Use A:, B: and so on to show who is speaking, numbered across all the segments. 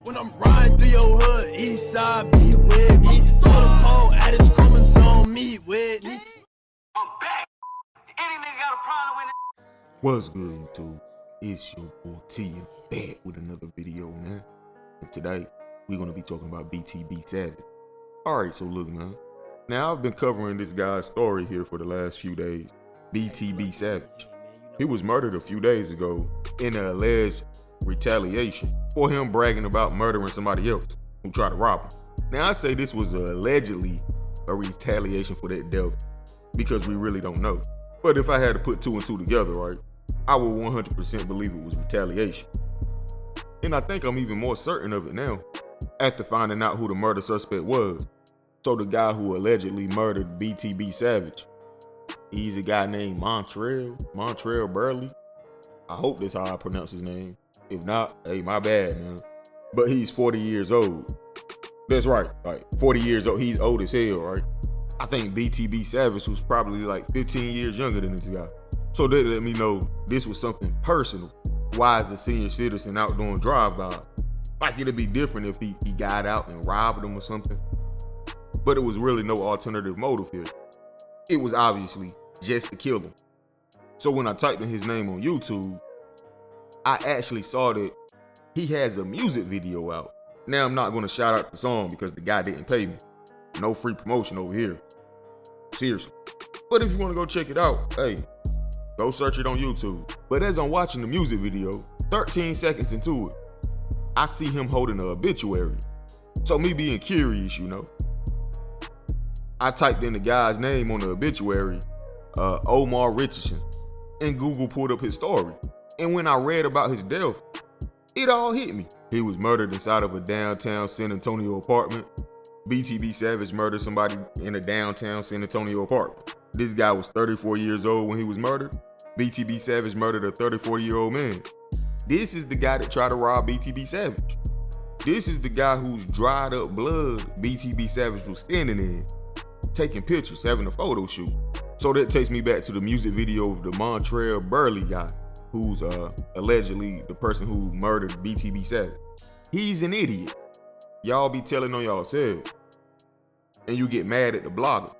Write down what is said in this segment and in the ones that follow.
A: When I'm riding through your hood, east side, be with me. So the pole at his chromosome, meet with me.
B: I'm back. Any nigga got a problem with it?
C: What's good, YouTube? It's your boy T and back with another video, man. And today, we're gonna be talking about BTB Savage. Alright, so look, man. Now, I've been covering this guy's story here for the last few days. BTB Savage. He was murdered a few days ago in an alleged retaliation for him bragging about murdering somebody else who tried to rob him. Now, I say this was allegedly a retaliation for that death because we really don't know. But if I had to put two and two together, right, I would 100% believe it was retaliation. And I think I'm even more certain of it now after finding out who the murder suspect was. So the guy who allegedly murdered BTB Savage, he's a guy named Montreal Burley. I hope that's how I pronounce his name. If not, hey, my bad, man. But he's 40 years old. That's right, like 40 years old. He's old as hell, right? I think BTB Savage was probably like 15 years younger than this guy. So that let me know this was something personal. Why is a senior citizen out doing drive-by? Like it'd be different if he got out and robbed him or something. But it was really no alternative motive here. It was obviously just to kill him. So when I typed in his name on YouTube, I actually saw that he has a music video out. Now I'm not gonna shout out the song because the guy didn't pay me. No free promotion over here. Seriously. But if you wanna go check it out, hey, go search it on YouTube. But as I'm watching the music video, 13 seconds into it, I see him holding an obituary. So me being curious, you know, I typed in the guy's name on the obituary, Omar Richardson, and Google pulled up his story. And when I read about his death, it all hit me. He was murdered inside of a downtown San Antonio apartment. BTB Savage murdered somebody in a downtown San Antonio apartment. This guy was 34 years old when he was murdered. BTB Savage murdered a 34-year-old man. This is the guy that tried to rob BTB Savage. This is the guy whose dried up blood BTB Savage was standing in, taking pictures, having a photo shoot. So that takes me back to the music video of the Montreal Burley guy, who's allegedly the person who murdered BTB Savage. He's an idiot. Y'all be telling on yourselves. And you get mad at the blogger.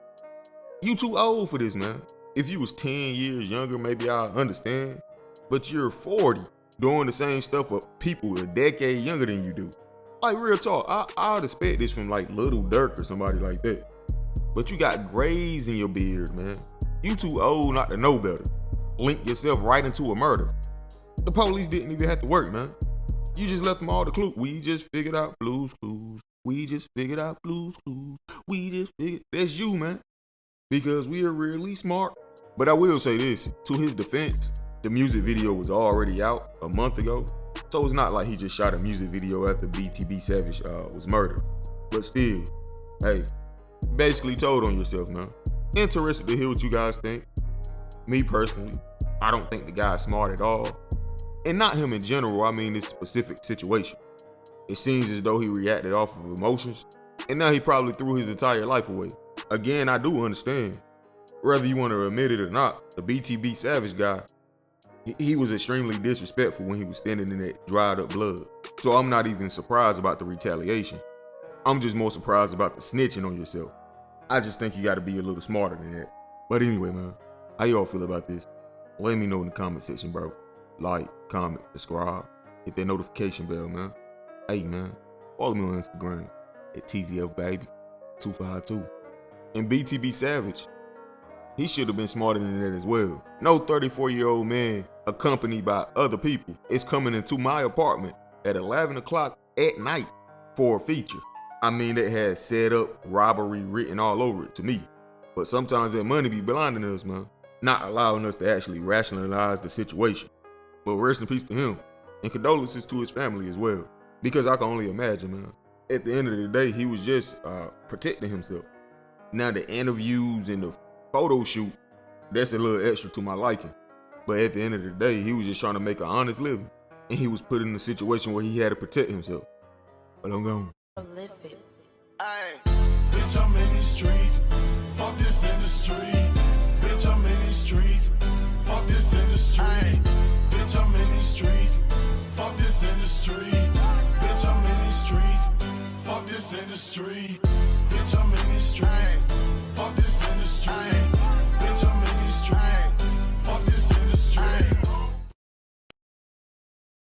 C: You too old for this, man. If you was 10 years younger, maybe I understand. But you're 40, doing the same stuff for people a decade younger than you do. Like real talk, I'd expect this from like Lil Durk or somebody like that. But you got grays in your beard, man. You too old not to know better. Link yourself right into a murder. The police didn't even have to work, man. You just left them all the clues. We just figured out Blue's Clues. We just figured out Blue's Clues. We just figured. That's you, man. Because we are really smart. But I will say this, to his defense, the music video was already out a month ago. So it's not like he just shot a music video after BTB Savage was murdered. But still, hey, basically told on yourself, man. Interested to hear what you guys think. Me personally, I don't think the guy's smart at all. And not him in general, I mean this specific situation. It seems as though he reacted off of emotions, and now he probably threw his entire life away. Again, I do understand. Whether you want to admit it or not, the BTB Savage guy, he was extremely disrespectful when he was standing in that dried up blood. So I'm not even surprised about the retaliation. I'm just more surprised about the snitching on yourself. I just think you gotta be a little smarter than that. But anyway, man, how y'all feel about this? Let me know in the comment section, bro. Like, comment, subscribe, hit that notification bell, man. Hey, man, follow me on Instagram at TZFBaby252. And BTB Savage, he should have been smarter than that as well. No 34-year-old man accompanied by other people is coming into my apartment at 11 o'clock at night for a feature. I mean, that has set up robbery written all over it to me. But sometimes that money be blinding us, man. Not allowing us to actually rationalize the situation. But rest in peace to him. And condolences to his family as well. Because I can only imagine, man. At the end of the day, he was just protecting himself. Now the interviews and the photo shoot, that's a little extra to my liking. But at the end of the day, he was just trying to make an honest living. And he was put in a situation where he had to protect himself. But I'm gone.
B: Aye. Bitch, I'm in these streets. Fuck this industry. Bitch, I'm in these streets. Fuck this industry. Bitch, I'm in these streets. Fuck this industry. Bitch, I'm in these this industry. Bitch, I'm in these streets. Fuck this industry.